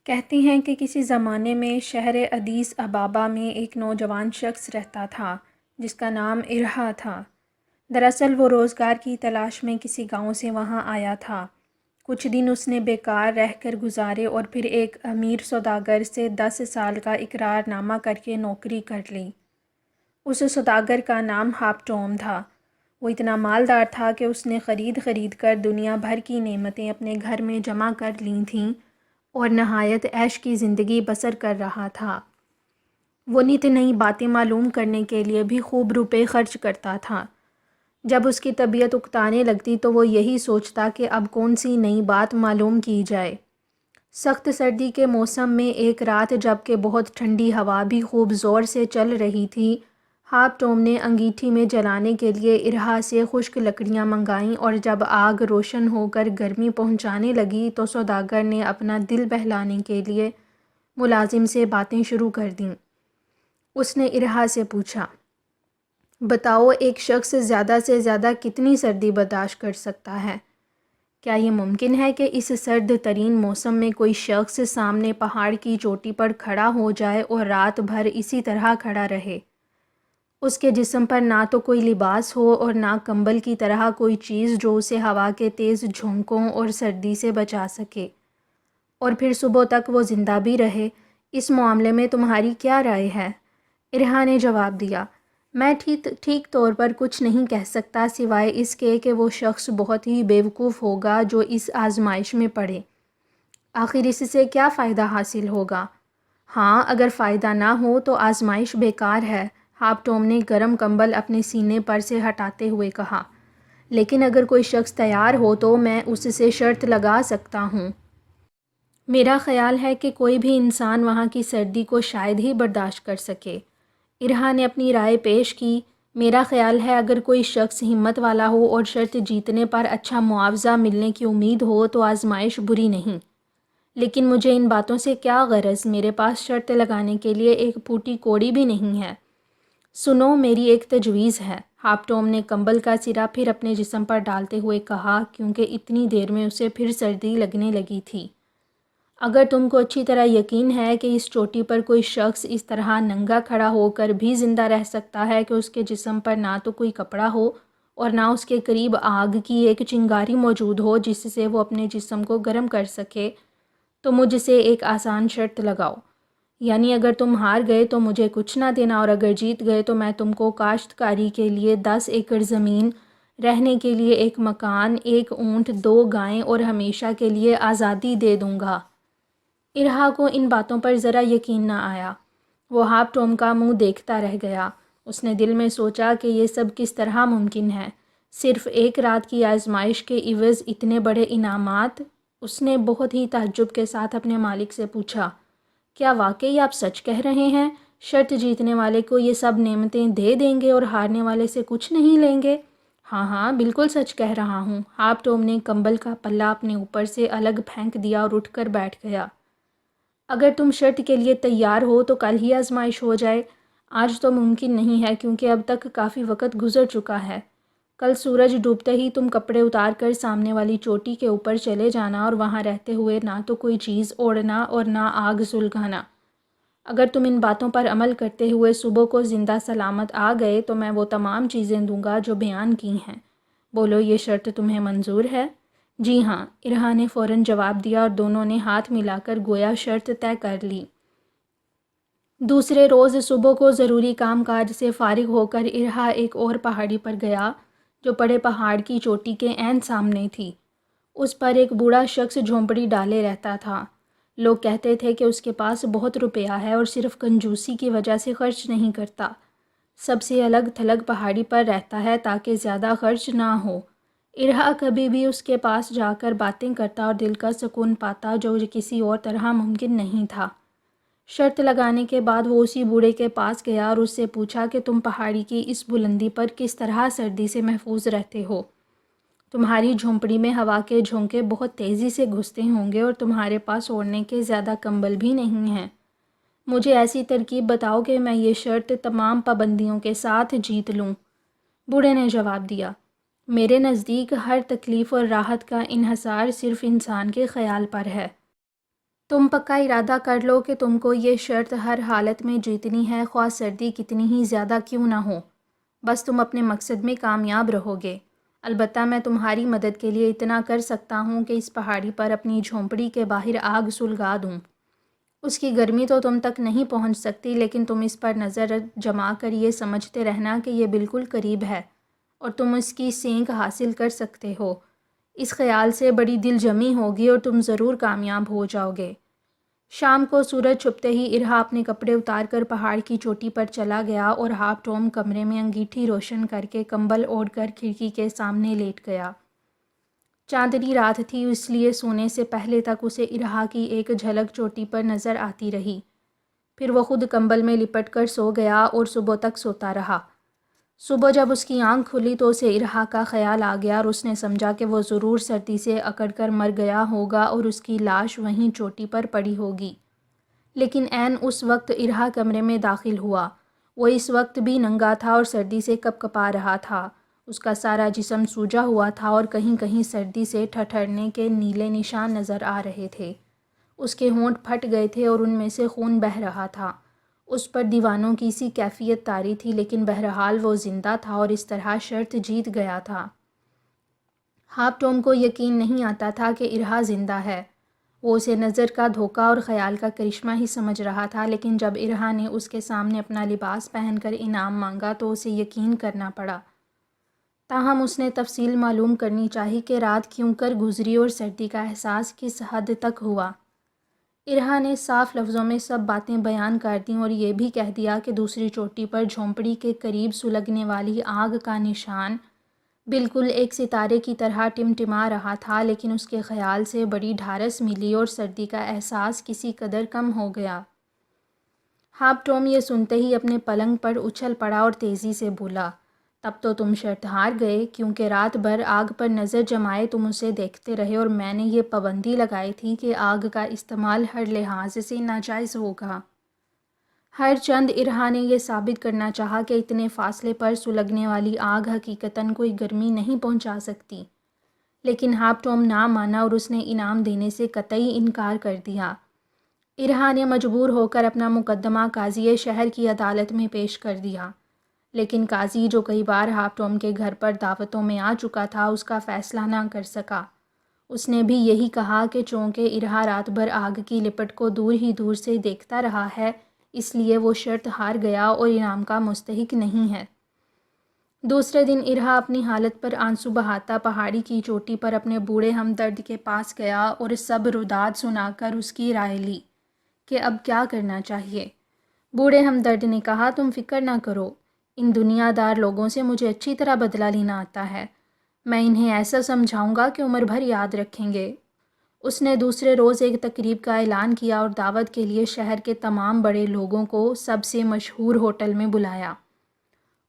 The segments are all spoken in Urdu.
کہتے ہیں کہ کسی زمانے میں شہر ادیس ابابا میں ایک نوجوان شخص رہتا تھا جس کا نام ارحا تھا۔ دراصل وہ روزگار کی تلاش میں کسی گاؤں سے وہاں آیا تھا۔ کچھ دن اس نے بیکار رہ کر گزارے اور پھر ایک امیر سوداگر سے 10 سال کا اقرار نامہ کر کے نوکری کر لی۔ اس سوداگر کا نام ہاپ ٹوم تھا۔ وہ اتنا مالدار تھا کہ اس نے خرید کر دنیا بھر کی نعمتیں اپنے گھر میں جمع کر لی تھیں اور نہایت عیش کی زندگی بسر کر رہا تھا۔ وہ نت نئی باتیں معلوم کرنے کے لیے بھی خوب روپے خرچ کرتا تھا۔ جب اس کی طبیعت اکتانے لگتی تو وہ یہی سوچتا کہ اب کون سی نئی بات معلوم کی جائے۔ سخت سردی کے موسم میں ایک رات جب کہ بہت ٹھنڈی ہوا بھی خوب زور سے چل رہی تھی، ہاپ ٹوم نے انگیٹھی میں جلانے کے لیے ارحا سے خشک لکڑیاں منگائیں اور جب آگ روشن ہو کر گرمی پہنچانے لگی تو سوداگر نے اپنا دل بہلانے کے لیے ملازم سے باتیں شروع کر دیں۔ اس نے ارحا سے پوچھا، بتاؤ ایک شخص زیادہ سے زیادہ کتنی سردی برداشت کر سکتا ہے؟ کیا یہ ممکن ہے کہ اس سرد ترین موسم میں کوئی شخص سامنے پہاڑ کی چوٹی پر کھڑا ہو جائے اور رات بھر اسی طرح کھڑا رہے؟ اس کے جسم پر نہ تو کوئی لباس ہو اور نہ کمبل کی طرح کوئی چیز جو اسے ہوا کے تیز جھونکوں اور سردی سے بچا سکے، اور پھر صبح تک وہ زندہ بھی رہے۔ اس معاملے میں تمہاری کیا رائے ہے؟ ارحا نے جواب دیا، میں ٹھیک طور پر کچھ نہیں کہہ سکتا سوائے اس کے کہ وہ شخص بہت ہی بیوقوف ہوگا جو اس آزمائش میں پڑے۔ آخر اس سے کیا فائدہ حاصل ہوگا؟ ہاں، اگر فائدہ نہ ہو تو آزمائش بیکار ہے، ہاپ ٹوم نے گرم کمبل اپنے سینے پر سے ہٹاتے ہوئے کہا۔ لیکن اگر کوئی شخص تیار ہو تو میں اس سے شرط لگا سکتا ہوں۔ میرا خیال ہے کہ کوئی بھی انسان وہاں کی سردی کو شاید ہی برداشت کر سکے۔ ارحا نے اپنی رائے پیش کی، میرا خیال ہے اگر کوئی شخص ہمت والا ہو اور شرط جیتنے پر اچھا معاوضہ ملنے کی امید ہو تو آزمائش بری نہیں۔ لیکن مجھے ان باتوں سے کیا غرض؟ میرے پاس شرط لگانے کے لیے ایک پھوٹی کوڑی بھی نہیں ہے۔ سنو، میری ایک تجویز ہے، ہاپ ٹوم نے کمبل کا سرا پھر اپنے جسم پر ڈالتے ہوئے کہا، کیونکہ اتنی دیر میں اسے پھر سردی لگنے لگی تھی۔ اگر تم کو اچھی طرح یقین ہے کہ اس چوٹی پر کوئی شخص اس طرح ننگا کھڑا ہو کر بھی زندہ رہ سکتا ہے کہ اس کے جسم پر نہ تو کوئی کپڑا ہو اور نہ اس کے قریب آگ کی ایک چنگاری موجود ہو جس سے وہ اپنے جسم کو گرم کر سکے، تو مجھ سے ایک آسان شرط لگاؤ۔ یعنی اگر تم ہار گئے تو مجھے کچھ نہ دینا اور اگر جیت گئے تو میں تم کو کاشتکاری کے لیے 10 ایکڑ زمین، رہنے کے لیے ایک مکان، ایک اونٹ، 2 گائیں اور ہمیشہ کے لیے آزادی دے دوں گا۔ ارحا کو ان باتوں پر ذرا یقین نہ آیا۔ وہ ہاپ ٹوم کا منہ دیکھتا رہ گیا۔ اس نے دل میں سوچا کہ یہ سب کس طرح ممکن ہے؟ صرف ایک رات کی آزمائش کے عوض اتنے بڑے انعامات؟ اس نے بہت ہی تعجب کے ساتھ اپنے مالک سے پوچھا، کیا واقعی آپ سچ کہہ رہے ہیں؟ شرط جیتنے والے کو یہ سب نعمتیں دے دیں گے اور ہارنے والے سے کچھ نہیں لیں گے؟ ہاں ہاں، بالکل سچ کہہ رہا ہوں۔ ہاپ ٹوم نے کمبل کا پلہ اپنے اوپر سے الگ پھینک دیا اور اٹھ کر بیٹھ گیا۔ اگر تم شرط کے لیے تیار ہو تو کل ہی آزمائش ہو جائے۔ آج تو ممکن نہیں ہے کیونکہ اب تک کافی وقت گزر چکا ہے۔ کل سورج ڈوبتے ہی تم کپڑے اتار کر سامنے والی چوٹی کے اوپر چلے جانا اور وہاں رہتے ہوئے نہ تو کوئی چیز اوڑھنا اور نہ آگ سلگانا۔ اگر تم ان باتوں پر عمل کرتے ہوئے صبح کو زندہ سلامت آ گئے تو میں وہ تمام چیزیں دوں گا جو بیان کی ہیں۔ بولو، یہ شرط تمہیں منظور ہے؟ جی ہاں، ارحا نے فوراً جواب دیا اور دونوں نے ہاتھ ملا کر گویا شرط طے کر لی۔ دوسرے روز صبح کو ضروری کام کاج سے فارغ ہو کر ارحا ایک اور پہاڑی پر گیا جو بڑے پہاڑ کی چوٹی کے عین سامنے تھی۔ اس پر ایک بوڑھا شخص جھونپڑی ڈالے رہتا تھا۔ لوگ کہتے تھے کہ اس کے پاس بہت روپیہ ہے اور صرف کنجوسی کی وجہ سے خرچ نہیں کرتا۔ سب سے الگ تھلگ پہاڑی پر رہتا ہے تاکہ زیادہ خرچ نہ ہو۔ ارحا کبھی بھی اس کے پاس جا کر باتیں کرتا اور دل کا سکون پاتا جو کسی اور طرح ممکن نہیں تھا۔ شرط لگانے کے بعد وہ اسی بوڑھے کے پاس گیا اور اس سے پوچھا کہ تم پہاڑی کی اس بلندی پر کس طرح سردی سے محفوظ رہتے ہو؟ تمہاری جھونپڑی میں ہوا کے جھونکے بہت تیزی سے گھستے ہوں گے اور تمہارے پاس اوڑھنے کے زیادہ کمبل بھی نہیں ہیں۔ مجھے ایسی ترکیب بتاؤ کہ میں یہ شرط تمام پابندیوں کے ساتھ جیت لوں۔ بوڑھے نے جواب دیا، میرے نزدیک ہر تکلیف اور راحت کا انحصار صرف انسان کے خیال پر ہے۔ تم پکا ارادہ کر لو کہ تم کو یہ شرط ہر حالت میں جیتنی ہے، خواہ سردی کتنی ہی زیادہ کیوں نہ ہو، بس تم اپنے مقصد میں کامیاب رہو گے۔ البتہ میں تمہاری مدد کے لیے اتنا کر سکتا ہوں کہ اس پہاڑی پر اپنی جھونپڑی کے باہر آگ سلگا دوں۔ اس کی گرمی تو تم تک نہیں پہنچ سکتی، لیکن تم اس پر نظر جما کر یہ سمجھتے رہنا کہ یہ بالکل قریب ہے اور تم اس کی سینک حاصل کر سکتے ہو۔ اس خیال سے بڑی دل جمی ہوگی اور تم ضرور کامیاب ہو جاؤ گے۔ شام کو سورج چھپتے ہی ارہا اپنے کپڑے اتار کر پہاڑ کی چوٹی پر چلا گیا اور ہاپ ٹوم کمرے میں انگیٹھی روشن کر کے کمبل اوڑھ کر کھڑکی کے سامنے لیٹ گیا۔ چاندنی رات تھی، اس لیے سونے سے پہلے تک اسے ارہا کی ایک جھلک چوٹی پر نظر آتی رہی۔ پھر وہ خود کمبل میں لپٹ کر سو گیا اور صبح تک سوتا رہا۔ صبح جب اس کی آنکھ کھلی تو اسے ارہا کا خیال آ گیا اور اس نے سمجھا کہ وہ ضرور سردی سے اکڑ کر مر گیا ہوگا اور اس کی لاش وہیں چوٹی پر پڑی ہوگی۔ لیکن عین اس وقت ارہا کمرے میں داخل ہوا۔ وہ اس وقت بھی ننگا تھا اور سردی سے کپ کپا رہا تھا۔ اس کا سارا جسم سوجا ہوا تھا اور کہیں کہیں سردی سے ٹھٹھرنے کے نیلے نشان نظر آ رہے تھے۔ اس کے ہونٹ پھٹ گئے تھے اور ان میں سے خون بہہ رہا تھا۔ اس پر دیوانوں کی سی کیفیت طاری تھی، لیکن بہرحال وہ زندہ تھا اور اس طرح شرط جیت گیا تھا۔ ہاپ ٹوم کو یقین نہیں آتا تھا کہ ارہا زندہ ہے۔ وہ اسے نظر کا دھوکہ اور خیال کا کرشمہ ہی سمجھ رہا تھا، لیکن جب ارہا نے اس کے سامنے اپنا لباس پہن کر انعام مانگا تو اسے یقین کرنا پڑا۔ تاہم اس نے تفصیل معلوم کرنی چاہی کہ رات کیوں کر گزری اور سردی کا احساس کس حد تک ہوا۔ ارہا نے صاف لفظوں میں سب باتیں بیان کر دیں اور یہ بھی کہہ دیا کہ دوسری چوٹی پر جھونپڑی کے قریب سلگنے والی آگ کا نشان بالکل ایک ستارے کی طرح ٹمٹما رہا تھا، لیکن اس کے خیال سے بڑی ڈھارس ملی اور سردی کا احساس کسی قدر کم ہو گیا۔ ہاپ ٹوم یہ سنتے ہی اپنے پلنگ پر اچھل پڑا اور تیزی سے بولا، تب تو تم شرط ہار گئے، کیونکہ رات بھر آگ پر نظر جمائے تم اسے دیکھتے رہے اور میں نے یہ پابندی لگائی تھی کہ آگ کا استعمال ہر لحاظ سے ناجائز ہوگا۔ ہر چند ارہا نے یہ ثابت کرنا چاہا کہ اتنے فاصلے پر سلگنے والی آگ حقیقتاً کوئی گرمی نہیں پہنچا سکتی، لیکن ہاپ ٹوم نہ مانا اور اس نے انعام دینے سے قطعی انکار کر دیا۔ ارہا نے مجبور ہو کر اپنا مقدمہ قاضی شہر کی عدالت میں پیش کر دیا، لیکن قاضی جو کئی بار ہاپ ٹوم کے گھر پر دعوتوں میں آ چکا تھا اس کا فیصلہ نہ کر سکا۔ اس نے بھی یہی کہا کہ چونکہ ارہا رات بھر آگ کی لپٹ کو دور ہی دور سے دیکھتا رہا ہے، اس لیے وہ شرط ہار گیا اور انعام کا مستحق نہیں ہے۔ دوسرے دن ارہا اپنی حالت پر آنسو بہاتا پہاڑی کی چوٹی پر اپنے بوڑھے ہمدرد کے پاس گیا اور سب روداد سنا کر اس کی رائے لی کہ اب کیا کرنا چاہیے۔ بوڑھے ہمدرد نے کہا، تم فکر نہ کرو، ان دنیا دار لوگوں سے مجھے اچھی طرح بدلہ لینا آتا ہے، میں انہیں ایسا سمجھاؤں گا کہ عمر بھر یاد رکھیں گے۔ اس نے دوسرے روز ایک تقریب کا اعلان کیا اور دعوت کے لیے شہر کے تمام بڑے لوگوں کو سب سے مشہور ہوٹل میں بلایا۔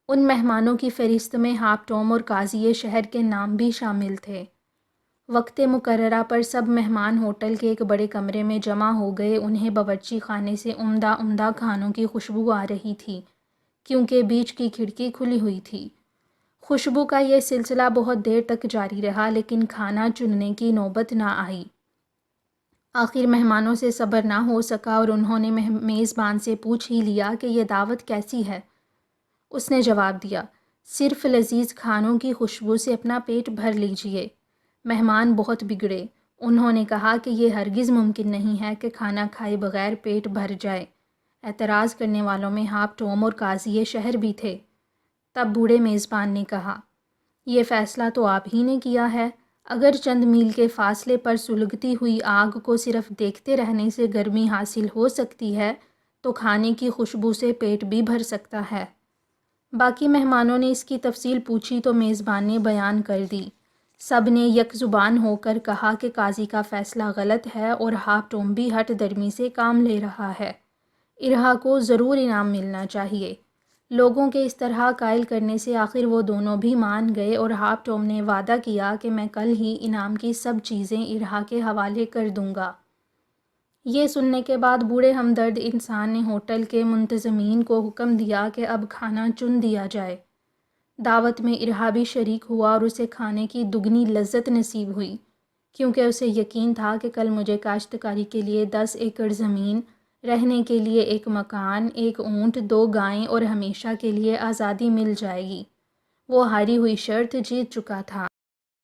ان مہمانوں کی فہرست میں ہاپ ٹوم اور قاضی شہر کے نام بھی شامل تھے۔ وقت مقررہ پر سب مہمان ہوٹل کے ایک بڑے کمرے میں جمع ہو گئے۔ انہیں باورچی خانے سے عمدہ عمدہ کھانوں کی خوشبو آ رہی تھی، کیونکہ بیچ کی کھڑکی کھلی ہوئی تھی۔ خوشبو کا یہ سلسلہ بہت دیر تک جاری رہا، لیکن کھانا چننے کی نوبت نہ آئی۔ آخر مہمانوں سے صبر نہ ہو سکا اور انہوں نے میزبان سے پوچھ ہی لیا کہ یہ دعوت کیسی ہے۔ اس نے جواب دیا، صرف لذیذ کھانوں کی خوشبو سے اپنا پیٹ بھر لیجئے۔ مہمان بہت بگڑے۔ انہوں نے کہا کہ یہ ہرگز ممکن نہیں ہے کہ کھانا کھائے بغیر پیٹ بھر جائے۔ اعتراض کرنے والوں میں ہاپ ٹوم اور قاضی شہر بھی تھے۔ تب بوڑھے میزبان نے کہا، یہ فیصلہ تو آپ ہی نے کیا ہے۔ اگر چند میل کے فاصلے پر سلگتی ہوئی آگ کو صرف دیکھتے رہنے سے گرمی حاصل ہو سکتی ہے، تو کھانے کی خوشبو سے پیٹ بھی بھر سکتا ہے۔ باقی مہمانوں نے اس کی تفصیل پوچھی تو میزبان نے بیان کر دی۔ سب نے یک زبان ہو کر کہا کہ قاضی کا فیصلہ غلط ہے اور ہاپ ٹوم بھی ہٹ درمی سے کام لے رہا ہے۔ ارہا کو ضرور انعام ملنا چاہیے۔ لوگوں کے اس طرح قائل کرنے سے آخر وہ دونوں بھی مان گئے اور ہاپ ٹوم نے وعدہ کیا کہ میں کل ہی انعام کی سب چیزیں ارہا کے حوالے کر دوں گا۔ یہ سننے کے بعد بوڑھے ہمدرد انسان نے ہوٹل کے منتظمین کو حکم دیا کہ اب کھانا چن دیا جائے۔ دعوت میں ارہا بھی شریک ہوا اور اسے کھانے کی دگنی لذت نصیب ہوئی، کیونکہ اسے یقین تھا کہ کل مجھے کاشتکاری کے لیے 10 ایکڑ زمین، رہنے کے لیے ایک مکان، ایک اونٹ، 2 گائیں اور ہمیشہ کے لیے آزادی مل جائے گی۔ وہ ہاری ہوئی شرط جیت چکا تھا۔